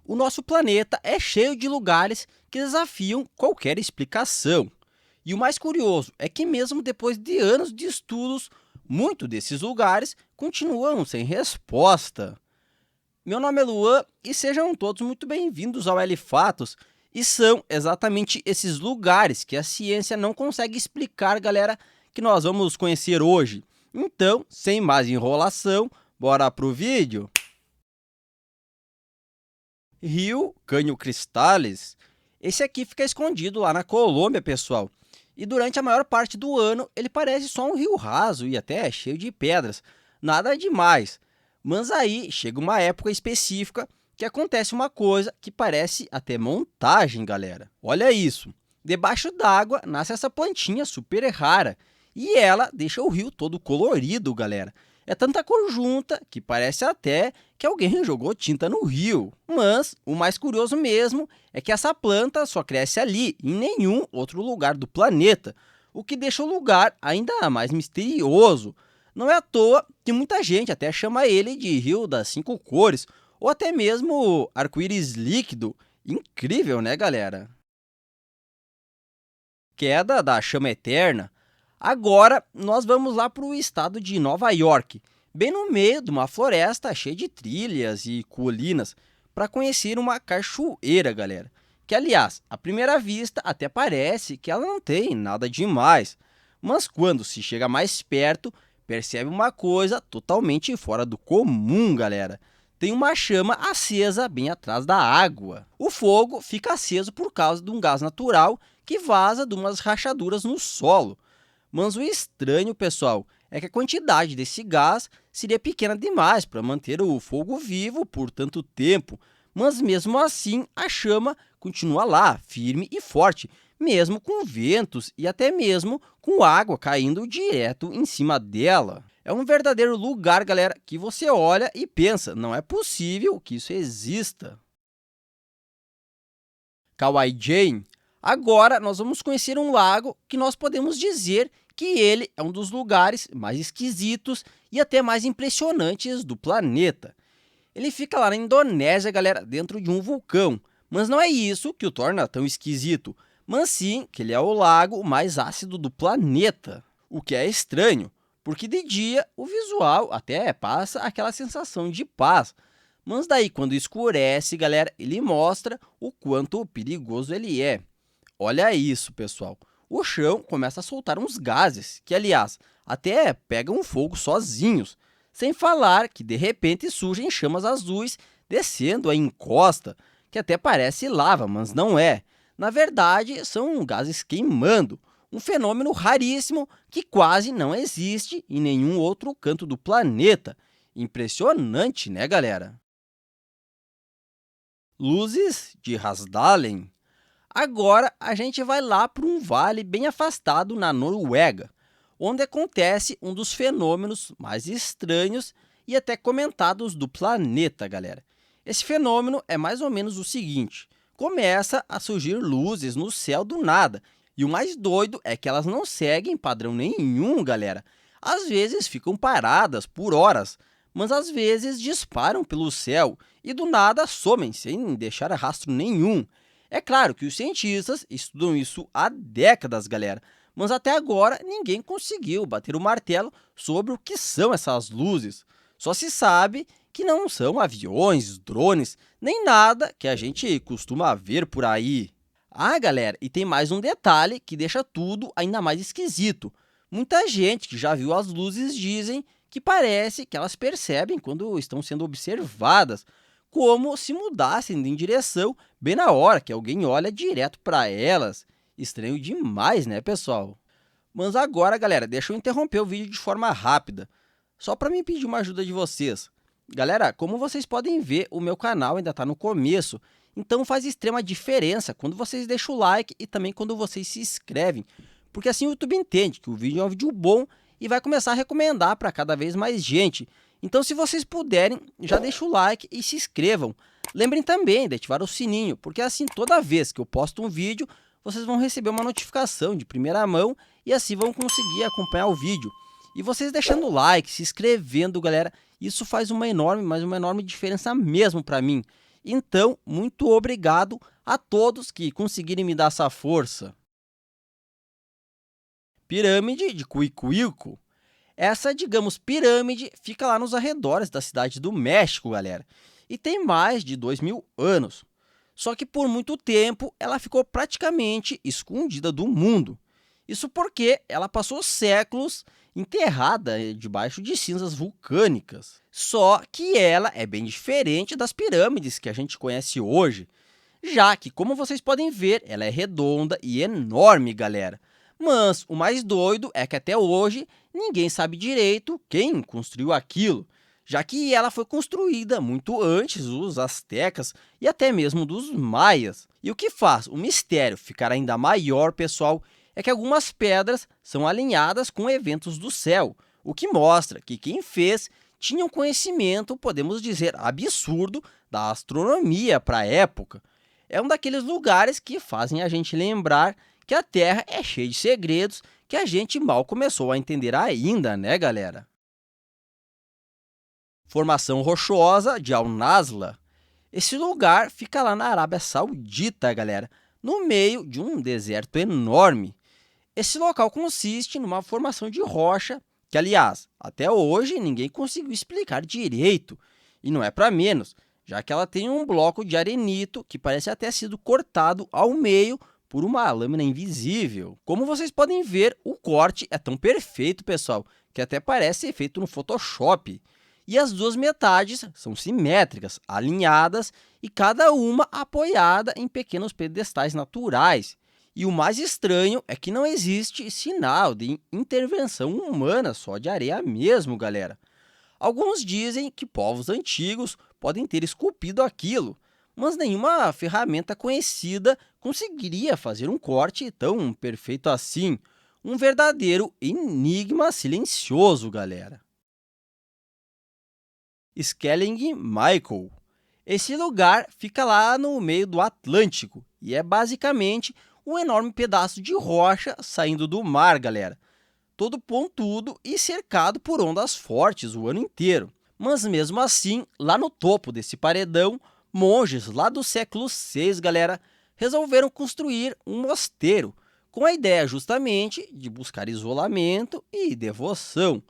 O nosso planeta é cheio de lugares que desafiam qualquer explicação. E o mais curioso é que, mesmo depois de anos de estudos, muitos desses lugares continuam sem resposta. Meu nome é Luan e sejam todos muito bem-vindos ao L Fatos. E são exatamente esses lugares que a ciência não consegue explicar, galera, que nós vamos conhecer hoje. Então, sem mais enrolação, bora pro vídeo. Rio Canho Cristales. Esse aqui fica escondido lá na Colômbia, pessoal. E durante a maior parte do ano, ele parece só um rio raso e até cheio de pedras. Nada demais. Mas aí chega uma época específica que acontece uma coisa que parece até montagem, galera. Olha isso. Debaixo d'água nasce essa plantinha super rara. E ela deixa o rio todo colorido, galera. É tanta cor junta que parece até que alguém jogou tinta no rio. Mas o mais curioso mesmo é que essa planta só cresce ali, em nenhum outro lugar do planeta, o que deixa o lugar ainda mais misterioso. Não é à toa que muita gente até chama ele de Rio das Cinco Cores, ou até mesmo arco-íris líquido. Incrível, né, galera? Queda da chama eterna. Agora nós vamos lá para o estado de Nova York, bem no meio de uma floresta cheia de trilhas e colinas, para conhecer uma cachoeira, galera. Que, aliás, à primeira vista até parece que ela não tem nada demais, mas quando se chega mais perto, percebe uma coisa totalmente fora do comum, galera. Tem uma chama acesa bem atrás da água. O fogo fica aceso por causa de um gás natural que vaza de umas rachaduras no solo. Mas o estranho, pessoal, é que a quantidade desse gás seria pequena demais para manter o fogo vivo por tanto tempo. Mas mesmo assim, a chama continua lá, firme e forte, mesmo com ventos e até mesmo com água caindo direto em cima dela. É um verdadeiro lugar, galera, que você olha e pensa, não é possível que isso exista. Kauai Jane. Agora nós vamos conhecer um lago que nós podemos dizer que ele é um dos lugares mais esquisitos e até mais impressionantes do planeta. Ele fica lá na Indonésia, galera, dentro de um vulcão. Mas não é isso que o torna tão esquisito, mas sim que ele é o lago mais ácido do planeta. O que é estranho, porque de dia o visual até passa aquela sensação de paz. Mas daí quando escurece, galera, ele mostra o quanto perigoso ele é. Olha isso, pessoal. O chão começa a soltar uns gases, que, aliás, até pegam fogo sozinhos. Sem falar que, de repente, surgem chamas azuis descendo a encosta, que até parece lava, mas não é. Na verdade, são gases queimando. Um fenômeno raríssimo que quase não existe em nenhum outro canto do planeta. Impressionante, né, galera? Luzes de Hasdalen. Agora a gente vai lá para um vale bem afastado na Noruega, onde acontece um dos fenômenos mais estranhos e até comentados do planeta, galera. Esse fenômeno é mais ou menos o seguinte: começa a surgir luzes no céu do nada, e o mais doido é que elas não seguem padrão nenhum, galera. Às vezes ficam paradas por horas, mas às vezes disparam pelo céu e do nada somem sem deixar rastro nenhum. É claro que os cientistas estudam isso há décadas, galera, mas até agora ninguém conseguiu bater o martelo sobre o que são essas luzes. Só se sabe que não são aviões, drones, nem nada que a gente costuma ver por aí. Ah, galera, e tem mais um detalhe que deixa tudo ainda mais esquisito. Muita gente que já viu as luzes dizem que parece que elas percebem quando estão sendo observadas, como se mudassem de direção bem na hora que alguém olha direto para elas. Estranho demais, né, pessoal? Mas agora, galera, deixa eu interromper o vídeo de forma rápida, só para me pedir uma ajuda de vocês. Galera, como vocês podem ver, o meu canal ainda está no começo, então faz extrema diferença quando vocês deixam o like e também quando vocês se inscrevem, porque assim o YouTube entende que o vídeo é um vídeo bom e vai começar a recomendar para cada vez mais gente. Então, se vocês puderem, já deixa o like e se inscrevam. Lembrem também de ativar o sininho, porque assim toda vez que eu posto um vídeo, vocês vão receber uma notificação de primeira mão e assim vão conseguir acompanhar o vídeo. E vocês deixando o like, se inscrevendo, galera, isso faz uma enorme, mas uma enorme diferença mesmo para mim. Então, muito obrigado a todos que conseguirem me dar essa força. Pirâmide de Cuicuilco. Essa, digamos, pirâmide fica lá nos arredores da cidade do México, galera, e tem mais de 2.000 anos. Só que por muito tempo ela ficou praticamente escondida do mundo. Isso porque ela passou séculos enterrada debaixo de cinzas vulcânicas. Só que ela é bem diferente das pirâmides que a gente conhece hoje, já que, como vocês podem ver, ela é redonda e enorme, galera. Mas o mais doido é que até hoje ninguém sabe direito quem construiu aquilo, já que ela foi construída muito antes dos astecas e até mesmo dos maias. E o que faz o mistério ficar ainda maior, pessoal, é que algumas pedras são alinhadas com eventos do céu, o que mostra que quem fez tinha um conhecimento, podemos dizer, absurdo da astronomia para a época. É um daqueles lugares que fazem a gente lembrar que a Terra é cheia de segredos que a gente mal começou a entender ainda, né, galera? Formação rochosa de Al-Nazla. Esse lugar fica lá na Arábia Saudita, galera, no meio de um deserto enorme. Esse local consiste numa formação de rocha que, aliás, até hoje ninguém conseguiu explicar direito. E não é para menos, já que ela tem um bloco de arenito que parece até sido cortado ao meio por uma lâmina invisível. Como vocês podem ver, o corte é tão perfeito, pessoal, que até parece feito no Photoshop. E as duas metades são simétricas, alinhadas e cada uma apoiada em pequenos pedestais naturais. E o mais estranho é que não existe sinal de intervenção humana, só de areia mesmo, galera. Alguns dizem que povos antigos podem ter esculpido aquilo, mas nenhuma ferramenta conhecida conseguiria fazer um corte tão perfeito assim. Um verdadeiro enigma silencioso, galera. Skellig Michael. Esse lugar fica lá no meio do Atlântico e é basicamente um enorme pedaço de rocha saindo do mar, galera. Todo pontudo e cercado por ondas fortes o ano inteiro. Mas mesmo assim, lá no topo desse paredão, monges lá do século VI, galera, resolveram construir um mosteiro, com a ideia justamente de buscar isolamento e devoção.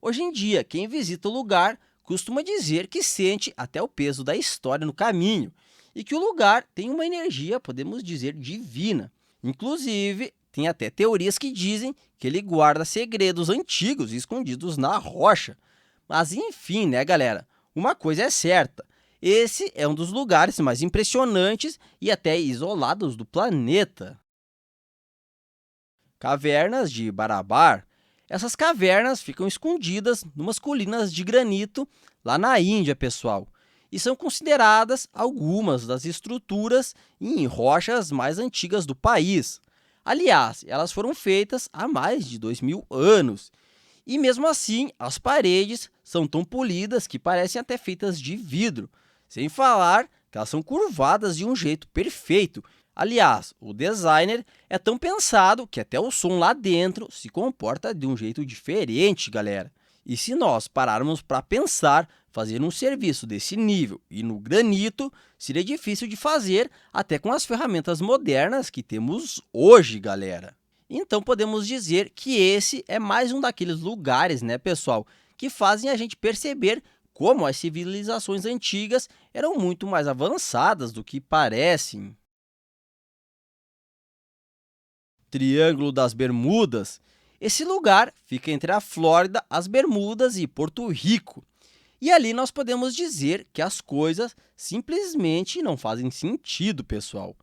Hoje em dia, quem visita o lugar costuma dizer que sente até o peso da história no caminho e que o lugar tem uma energia, podemos dizer, divina. Inclusive, tem até teorias que dizem que ele guarda segredos antigos escondidos na rocha. Mas enfim, né, galera? Uma coisa é certa, esse é um dos lugares mais impressionantes e até isolados do planeta. Cavernas de Barabar. Essas cavernas ficam escondidas numas colinas de granito lá na Índia, pessoal, e são consideradas algumas das estruturas em rochas mais antigas do país. Aliás, elas foram feitas há mais de 2.000 anos. E mesmo assim, as paredes são tão polidas que parecem até feitas de vidro, sem falar que elas são curvadas de um jeito perfeito. Aliás, o designer é tão pensado que até o som lá dentro se comporta de um jeito diferente, galera. E se nós pararmos para pensar, fazer um serviço desse nível e no granito seria difícil de fazer até com as ferramentas modernas que temos hoje, galera. Então podemos dizer que esse é mais um daqueles lugares, né, pessoal, que fazem a gente perceber como as civilizações antigas eram muito mais avançadas do que parecem. Triângulo das Bermudas. Esse lugar fica entre a Flórida, as Bermudas e Porto Rico. E ali nós podemos dizer que as coisas simplesmente não fazem sentido, pessoal.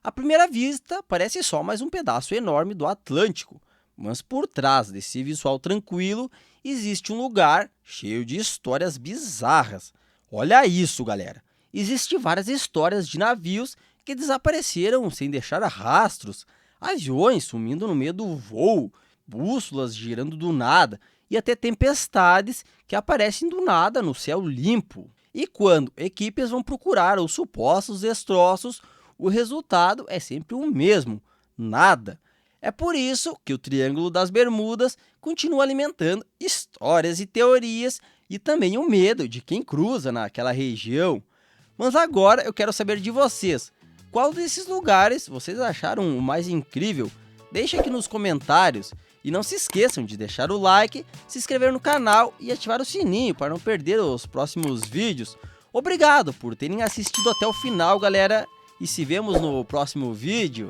À primeira vista, parece só mais um pedaço enorme do Atlântico, mas por trás desse visual tranquilo existe um lugar cheio de histórias bizarras. Olha isso, galera! Existem várias histórias de navios que desapareceram sem deixar rastros, aviões sumindo no meio do voo, bússolas girando do nada e até tempestades que aparecem do nada no céu limpo. E quando equipes vão procurar os supostos destroços, o resultado é sempre o mesmo: nada. É por isso que o Triângulo das Bermudas continua alimentando histórias e teorias e também o medo de quem cruza naquela região. Mas agora eu quero saber de vocês. Qual desses lugares vocês acharam o mais incrível? Deixe aqui nos comentários. E não se esqueçam de deixar o like, se inscrever no canal e ativar o sininho para não perder os próximos vídeos. Obrigado por terem assistido até o final, galera. E se vemos no próximo vídeo.